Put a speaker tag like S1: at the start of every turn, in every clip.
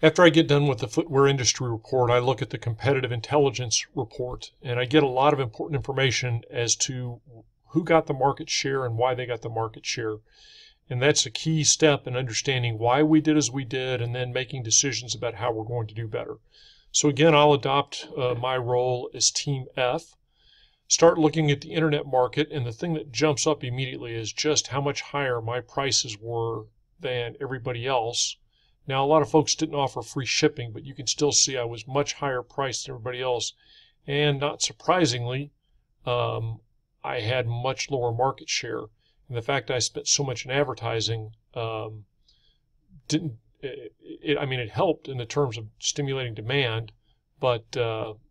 S1: After I get done with the footwear industry report, I look at the competitive intelligence report, and I get a lot of important information as to who got the market share and why they got the market share. And that's a key step in understanding why we did as we did and then making decisions about how we're going to do better. So again, I'll adopt my role as Team F. Start looking at the internet market, and the thing that jumps up immediately is just how much higher my prices were than everybody else. Now, a lot of folks didn't offer free shipping, but you can still see I was much higher priced than everybody else. And not surprisingly, I had much lower market share. And the fact that I spent so much in advertising it helped in the terms of stimulating demand, but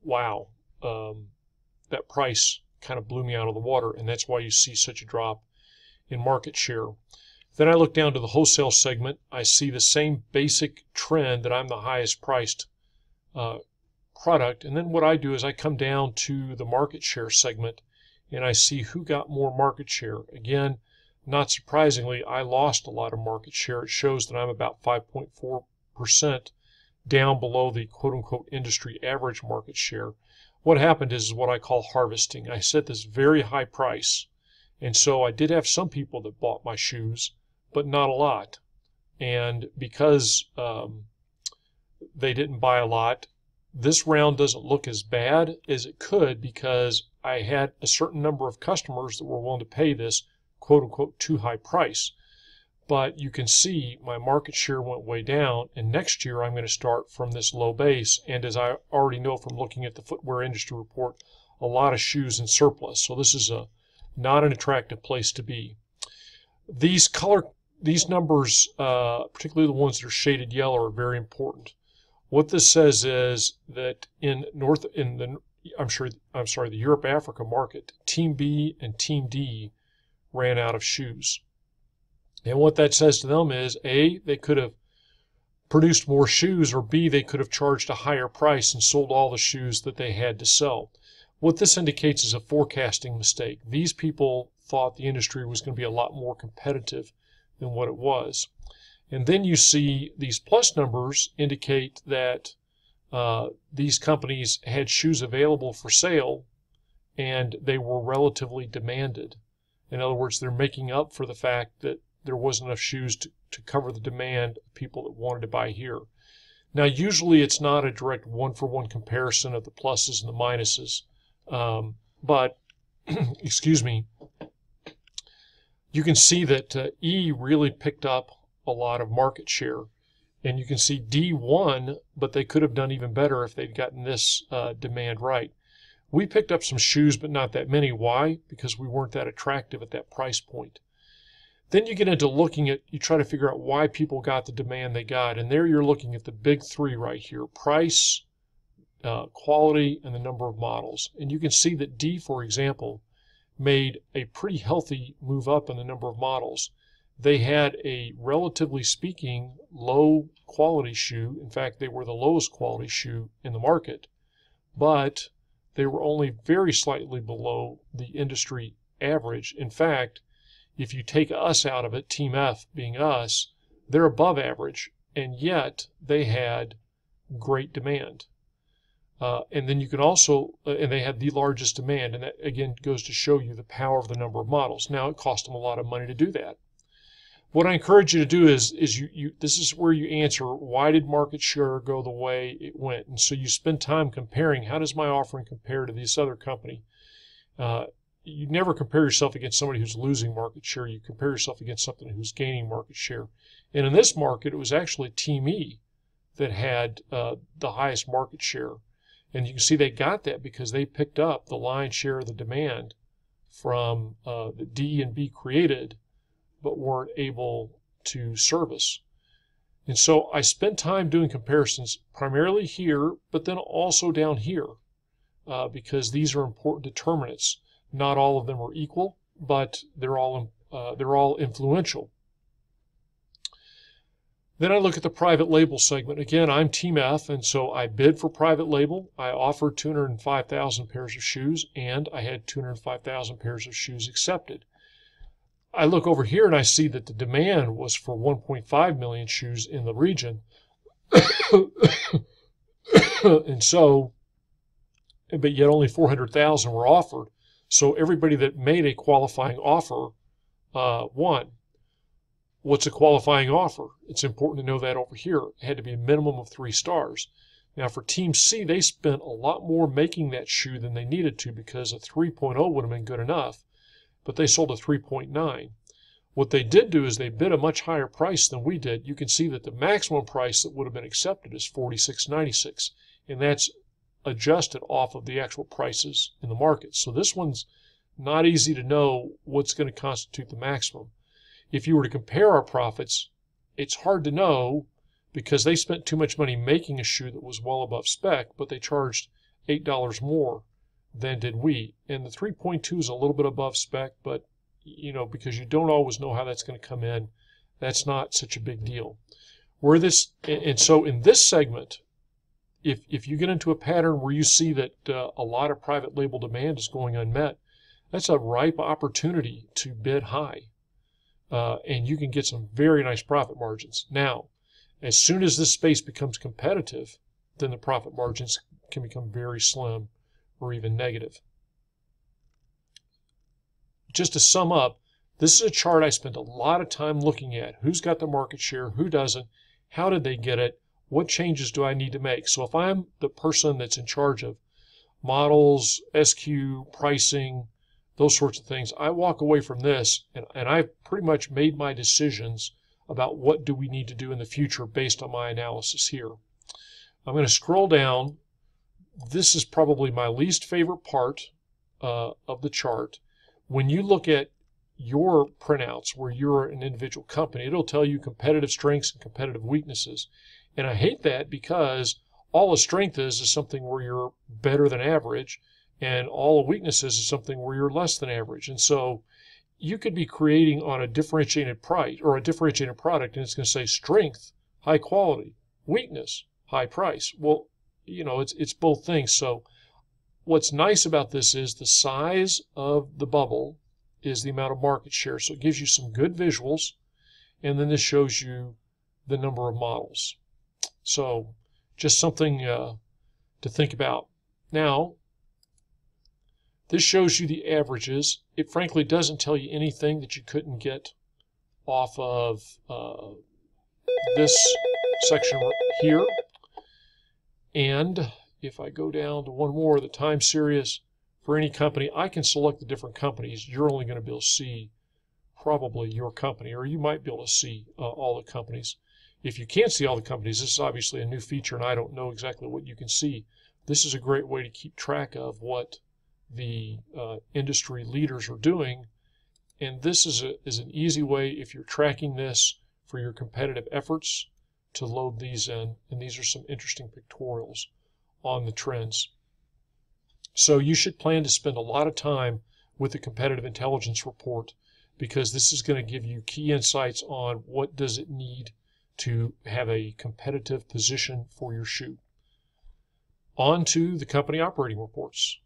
S1: wow, that price kind of blew me out of the water, and that's why you see such a drop in market share. Then I look down to the wholesale segment. I see the same basic trend that I'm the highest priced product. And then what I do is I come down to the market share segment and I see who got more market share. Again, not surprisingly, I lost a lot of market share. It shows that I'm about 5.4% down below the quote-unquote industry average market share. What happened is what I call harvesting. I set this very high price, and so I did have some people that bought my shoes, but not a lot. And because they didn't buy a lot, this round doesn't look as bad as it could because I had a certain number of customers that were willing to pay this quote-unquote too high price. But you can see my market share went way down, and next year I'm going to start from this low base. And as I already know from looking at the footwear industry report, a lot of shoes in surplus. So this is not an attractive place to be. These numbers, particularly the ones that are shaded yellow, are very important. What this says is that the Europe-Africa market, Team B and Team D ran out of shoes. And what that says to them is, A, they could have produced more shoes, or B, they could have charged a higher price and sold all the shoes that they had to sell. What this indicates is a forecasting mistake. These people thought the industry was going to be a lot more competitive than what it was. And then you see these plus numbers indicate that these companies had shoes available for sale and they were relatively demanded. In other words, they're making up for the fact that there wasn't enough shoes to cover the demand of people that wanted to buy here. Now, usually it's not a direct one-for-one comparison of the pluses and the minuses, but excuse me, you can see that E really picked up a lot of market share, and you can see D won, but they could have done even better if they'd gotten this demand right. We picked up some shoes, but not that many. Why? Because we weren't that attractive at that price point. Then you get into you try to figure out why people got the demand they got, and there you're looking at the big three right here: price, quality, and the number of models. And you can see that D, for example, made a pretty healthy move up in the number of models. They had a, relatively speaking, low quality shoe. In fact, they were the lowest quality shoe in the market, but they were only very slightly below the industry average. In fact, if you take us out of it, Team F being us, they're above average, and yet they had great demand. And then you can also, and they had the largest demand, and that again goes to show you the power of the number of models. Now, it cost them a lot of money to do that. What I encourage you to do is this is where you answer, why did market share go the way it went? And so you spend time comparing, how does my offering compare to this other company? You never compare yourself against somebody who's losing market share. You compare yourself against something who's gaining market share. And in this market, it was actually Team E that had the highest market share. And you can see they got that because they picked up the lion's share of the demand from the D and B created, but weren't able to service. And so I spent time doing comparisons primarily here, but then also down here, because these are important determinants. Not all of them are equal, but they're all influential. Then I look at the private label segment. Again, I'm Team F, and so I bid for private label. I offered 205,000 pairs of shoes, and I had 205,000 pairs of shoes accepted. I look over here and I see that the demand was for 1.5 million shoes in the region, And so, but yet only 400,000 were offered. So everybody that made a qualifying offer won. What's a qualifying offer? It's important to know that over here. It had to be a minimum of 3 stars. Now for Team C, they spent a lot more making that shoe than they needed to because a 3.0 would have been good enough, but they sold a 3.9. What they did do is they bid a much higher price than we did. You can see that the maximum price that would have been accepted is $46.96, and that's adjusted off of the actual prices in the market. So this one's not easy to know what's going to constitute the maximum. If you were to compare our profits, it's hard to know because they spent too much money making a shoe that was well above spec, but they charged $8 more than did we. And the 3.2 is a little bit above spec, but you know, because you don't always know how that's going to come in, that's not such a big deal. So in this segment, if you get into a pattern where you see that a lot of private label demand is going unmet, that's a ripe opportunity to bid high. And you can get some very nice profit margins. Now, as soon as this space becomes competitive, then the profit margins can become very slim or even negative. Just to sum up, this is a chart I spent a lot of time looking at. Who's got the market share? Who doesn't? How did they get it? What changes do I need to make? So if I'm the person that's in charge of models, SQ, pricing, those sorts of things, I walk away from this and I've pretty much made my decisions about what do we need to do in the future based on my analysis here. I'm going to scroll down. This is probably my least favorite part of the chart. When you look at your printouts where you're an individual company, it'll tell you competitive strengths and competitive weaknesses. And I hate that because all a strength is something where you're better than average, and all a weaknesses is something where you're less than average. And so you could be creating on a differentiated price or a differentiated product, and it's going to say strength, high quality, weakness, high price. Well, you know, it's both things. So what's nice about this is the size of the bubble is the amount of market share. So it gives you some good visuals, and then this shows you the number of models. So just something to think about. Now, this shows you the averages. It frankly doesn't tell you anything that you couldn't get off of this section here. And if I go down to one more, the time series for any company, I can select the different companies. You're only going to be able to see probably your company, or you might be able to see all the companies. If you can't see all the companies, this is obviously a new feature and I don't know exactly what you can see. This is a great way to keep track of what the industry leaders are doing. And this is an easy way, if you're tracking this for your competitive efforts, to load these in. And these are some interesting pictorials on the trends. So you should plan to spend a lot of time with the competitive intelligence report, because this is going to give you key insights on what does it need to have a competitive position for your shoe. On to the company operating reports.